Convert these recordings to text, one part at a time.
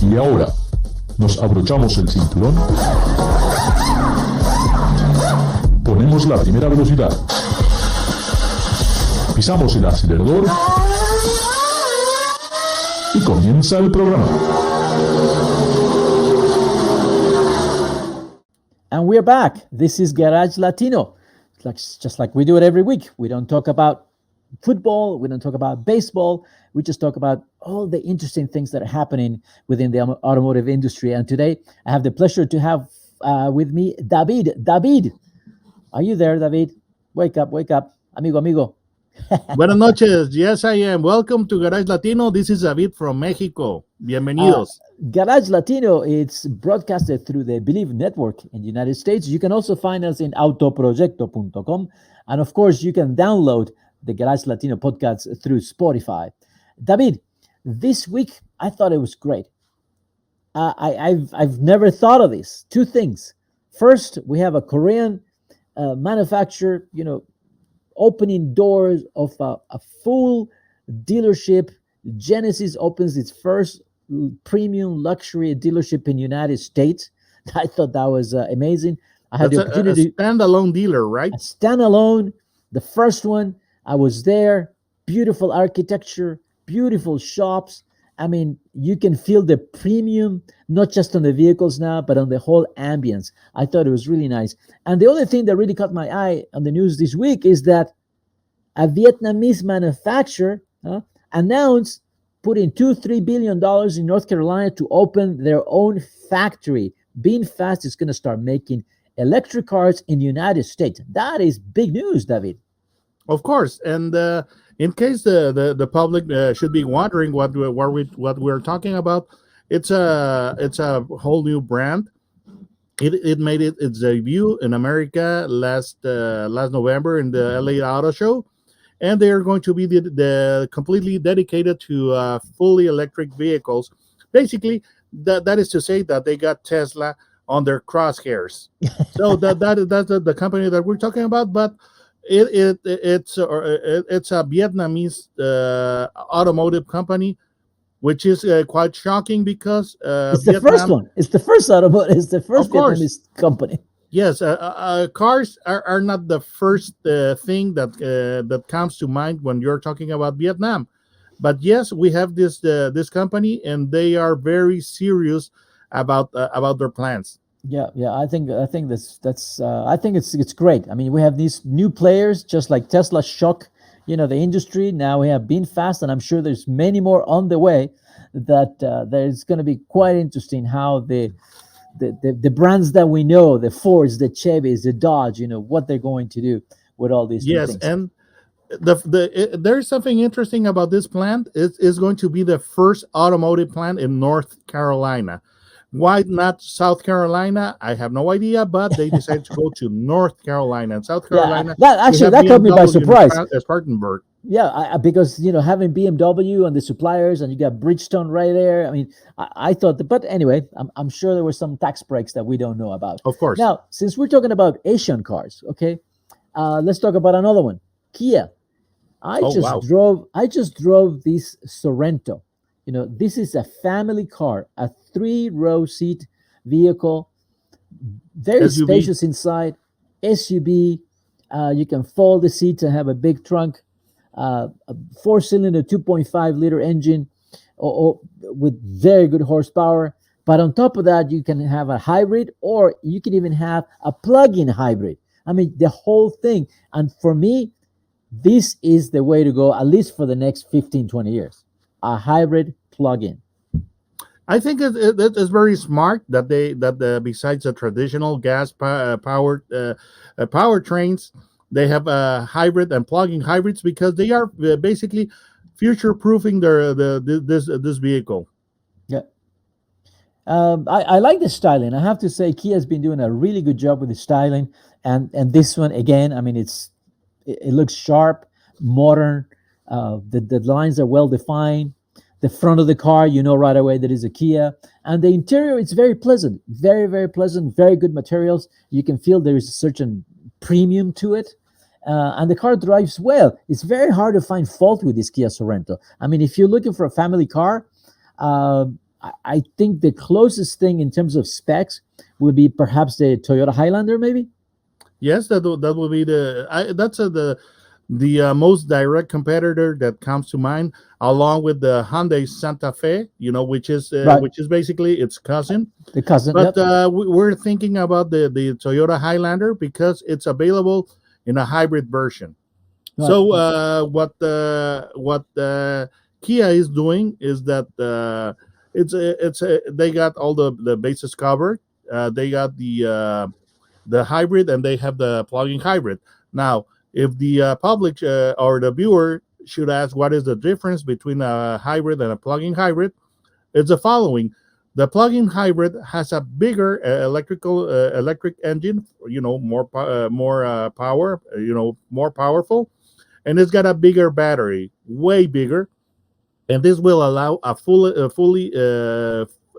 Y ahora, nos abrochamos el cinturón, ponemos la primera velocidad, pisamos el acelerador y comienza el programa. And we're back. This is Garage Latino. Just like we do it every week. We don't talk about football. We don't talk about baseball. We just talk about all the interesting things that are happening within the automotive industry. And today, I have the pleasure to have with me David. David, are you there, David? Wake up, amigo. Buenas noches. Yes, I am. Welcome to Garage Latino. This is David from Mexico. Bienvenidos. Garage Latino, it's broadcasted through the Bleav network in the United States. You can also find us in autoproyecto.com. And of course, you can download the Garage Latino podcast through Spotify. David, this week, I thought it was great. I've never thought of this. Two things. First, we have a Korean manufacturer, opening doors of a full dealership. Genesis opens its first premium luxury dealership in the United States. I thought that was amazing. I had That's the opportunity. a standalone dealer, right? A standalone, the first one. I was there. Beautiful architecture, beautiful shops. I mean, you can feel the premium, not just on the vehicles now, but on the whole ambience. I thought it was really nice. And the other thing that really caught my eye on the news this week is that a Vietnamese manufacturer announced putting $2-3 billion in North Carolina to open their own factory. VinFast is going to start making electric cars in the United States. That is big news, David. Of course. And in case the public should be wondering what we're talking about, it's a whole new brand. It made its debut in America last November in the LA Auto Show, and they are going to be the completely dedicated to fully electric vehicles. Basically, that is to say that they got Tesla on their crosshairs. So that's the company that we're talking about, but. It's a Vietnamese automotive company, which is quite shocking because it's the first one. It's the first automotive. It's the first Vietnamese company. Yes, cars are not the first thing that comes to mind when you're talking about Vietnam. But yes, we have this company, and they are very serious about their plans. Yeah. I think that's I think it's great. I mean, we have these new players, just like Tesla shock, the industry. Now we have VinFast, and I'm sure there's many more on the way. That there's going to be quite interesting how the brands that we know, the Fords, the Chevys, the Dodge, what they're going to do with all these. Yes, things. And there's something interesting about this plant. It's going to be the first automotive plant in North Carolina. Why not South Carolina? I have no idea, but they decided to go to North Carolina and South Carolina. Yeah, that caught me by surprise. Spartanburg. Yeah, because having BMW and the suppliers, and you got Bridgestone right there. I mean, I thought that, but anyway, I'm sure there were some tax breaks that we don't know about. Of course. Now, since we're talking about Asian cars, okay, let's talk about another one, Kia. I just drove this Sorento. This is a family car, a 3-row seat vehicle, very SUV. Spacious inside, SUV. You can fold the seats and have a big trunk, a 4-cylinder 2.5-liter engine with very good horsepower. But on top of that, you can have a hybrid, or you can even have a plug-in hybrid. I mean, the whole thing. And for me, this is the way to go, at least for the next 15, 20 years. A hybrid plug-in. I think it's very smart that besides the traditional gas powered powertrains, they have hybrid and plug-in hybrids, because they are basically future-proofing this vehicle. Yeah. I like the styling. I have to say, Kia has been doing a really good job with the styling, and this one again. I mean, it looks sharp, modern. The lines are well defined. The front of the car, right away that is a Kia. And the interior, it's very pleasant, very, very pleasant, very good materials. You can feel there is a certain premium to it. And the car drives well. It's very hard to find fault with this Kia Sorento. I mean, if you're looking for a family car, I think the closest thing in terms of specs would be perhaps the Toyota Highlander, maybe. Yes, that will be that's the most direct competitor that comes to mind, along with the Hyundai Santa Fe, Right. which is basically its cousin. The cousin. But Yep. we're thinking about the Toyota Highlander because it's available in a hybrid version. Right. So what Kia is doing is that they got all the bases covered. They got the hybrid, and they have the plug-in hybrid. Now, if the public or the viewer should ask what is the difference between a hybrid and a plug-in hybrid, it's the following: the plug-in hybrid has a bigger electric engine, more power, more powerful, and it's got a bigger battery, way bigger, and this will allow fully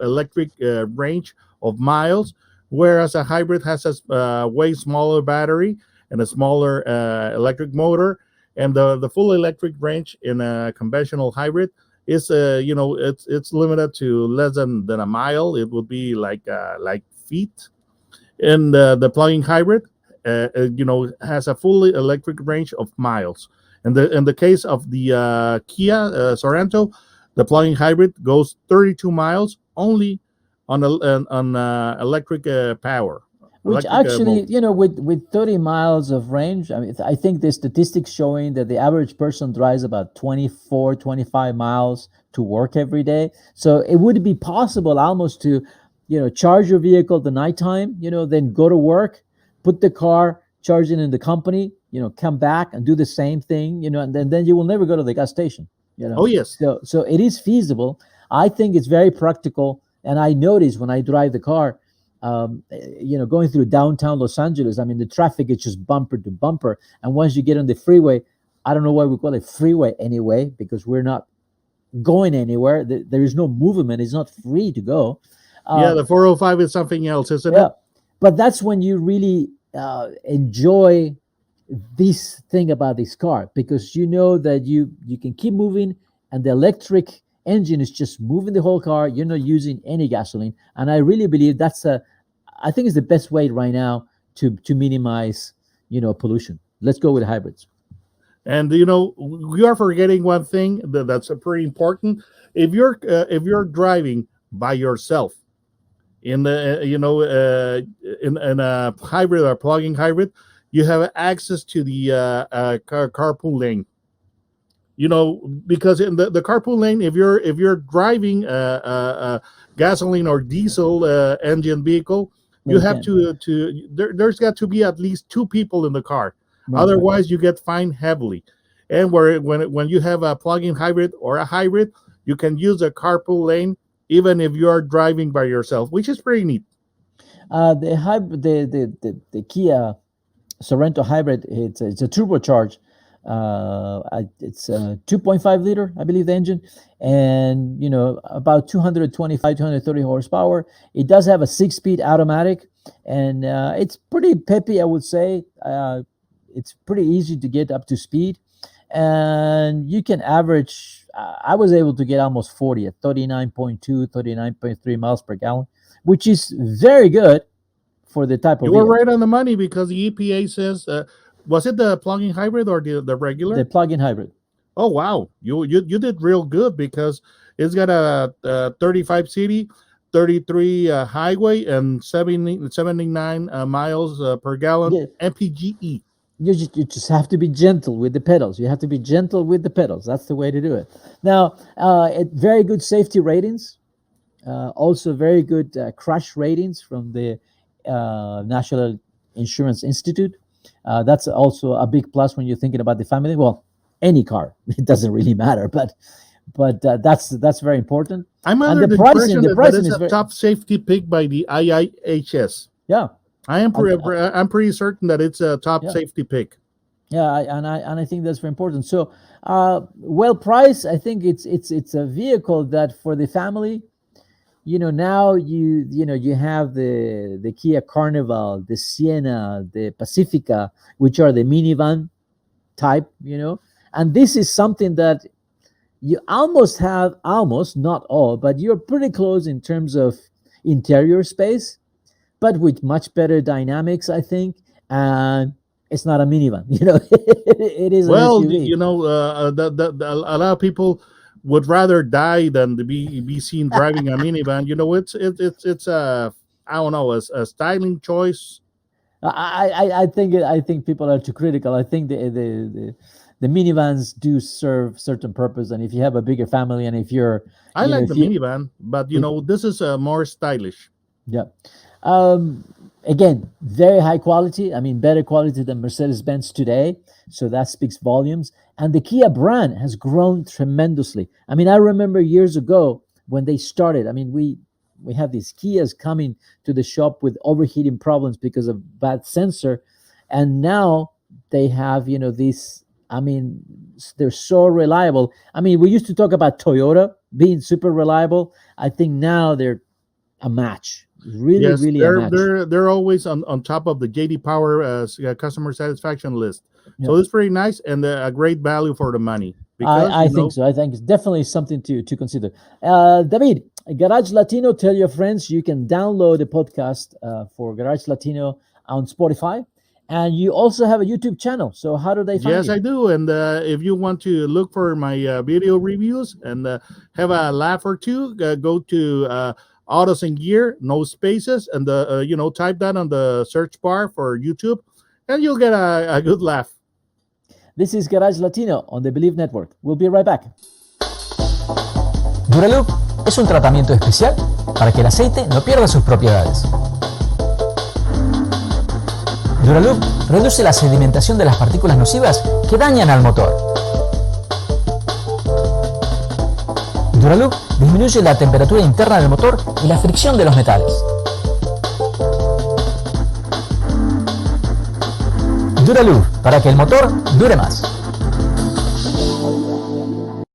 electric range of miles, whereas a hybrid has a way smaller battery and a smaller electric motor, and the full electric range in a conventional hybrid is it's limited to less than a mile. It would be like feet, and the plug-in hybrid has a fully electric range of miles. And in the case of the Kia Sorento, the plug-in hybrid goes 32 miles only on electric power. Which actually, with 30 miles of range, I mean, I think the statistics showing that the average person drives about 24, 25 miles to work every day. So it would be possible almost to, charge your vehicle the nighttime, then go to work, put the car, charge it in the company, come back and do the same thing, and then you will never go to the gas station, Oh yes. So it is feasible. I think it's very practical. And I notice when I drive the car, going through downtown Los Angeles, I mean, the traffic is just bumper to bumper. And once you get on the freeway, I don't know why we call it freeway anyway, because we're not going anywhere. There is no movement. It's not free to go. Yeah, the 405 is something else, isn't Yeah, it? but that's when you really enjoy this thing about this car, because you know that you can keep moving, and the electric engine is just moving the whole car. You're not using any gasoline, and I really Bleav I think it's the best way right now to minimize pollution. Let's go with hybrids. And we are forgetting one thing that's pretty important. If you're driving by yourself in the in a hybrid or plug-in hybrid, you have access to the carpool lane. Because in the carpool lane, if you're driving a gasoline or diesel engine vehicle, you have there's got to be at least two people in the car. Right. Otherwise, you get fined heavily. And when you have a plug-in hybrid or a hybrid, you can use a carpool lane even if you are driving by yourself, which is pretty neat. The hybrid, the Kia Sorento hybrid, it's a turbocharged. It's a 2.5 liter, I Bleav, the engine, and about 225, 230 horsepower. It does have a 6-speed automatic, and it's pretty peppy, I would say. It's pretty easy to get up to speed, and you can average. I was able to get almost 40 at 39.2, 39.3 miles per gallon, which is very good for the type of You were vehicle. right on the money, because the EPA says, was it the plug-in hybrid or the regular? The plug-in hybrid. Oh wow, you did real good, because it's got a 35 city, 33 highway, and 79 miles per gallon. Yeah. MPGe. You just have to be gentle with the pedals. You have to be gentle with the pedals. That's the way to do it. Now, very good safety ratings. Also very good crash ratings from the National Insurance Institute. That's also a big plus when you're thinking about the family. Well, any car, it doesn't really matter, but that's very important. I'm And under the the pricing- impression the that pricing it's is a very- top safety pick by the IIHS. Yeah, I'm pretty certain that it's a top Yeah. safety pick. yeah, I think that's very important. So, well priced. I think it's a vehicle that for the family. Now you have the Kia Carnival, the Sienna, the Pacifica, which are the minivan type. And this is something that you almost have, almost not all, but you're pretty close in terms of interior space, but with much better dynamics, I think. And it's not a minivan, it is an Well, SUV. a lot of people would rather die than to be seen driving a minivan. It's a, I don't know, a styling choice. I think people are too critical. I think the minivans do serve certain purpose, and if you have a bigger family, and if you're, I like the if you, minivan, but this is more stylish. yeah. Again, very high quality. I mean, better quality than Mercedes-Benz today. So that speaks volumes. And the Kia brand has grown tremendously. I mean, I remember years ago when they started. I mean, we have these Kias coming to the shop with overheating problems because of bad sensor, and now they have these. I mean, they're so reliable. I mean, we used to talk about Toyota being super reliable. I think now they're a match. Really, Yes, really a they're match. they're always on top of the JD Power customer satisfaction list. So Yeah. it's pretty nice and a great value for the money. Because I think so. I think it's definitely something to consider. David, Garage Latino, tell your friends you can download the podcast for Garage Latino on Spotify. And you also have a YouTube channel. So how do they find Yes, you? I do. And if you want to look for my video reviews and have a laugh or two, go to Autos and Gear, no spaces, and type that on the search bar for YouTube, and you'll get a good laugh. This is Garage Latino on the Bleav Network. We'll be right back. Duraloop es un tratamiento especial para que el aceite no pierda sus propiedades. Duraloop reduce la sedimentación de las partículas nocivas que dañan al motor. Duraloop disminuye la temperatura interna del motor y la fricción de los metales. Duraloop, para que el motor dure más.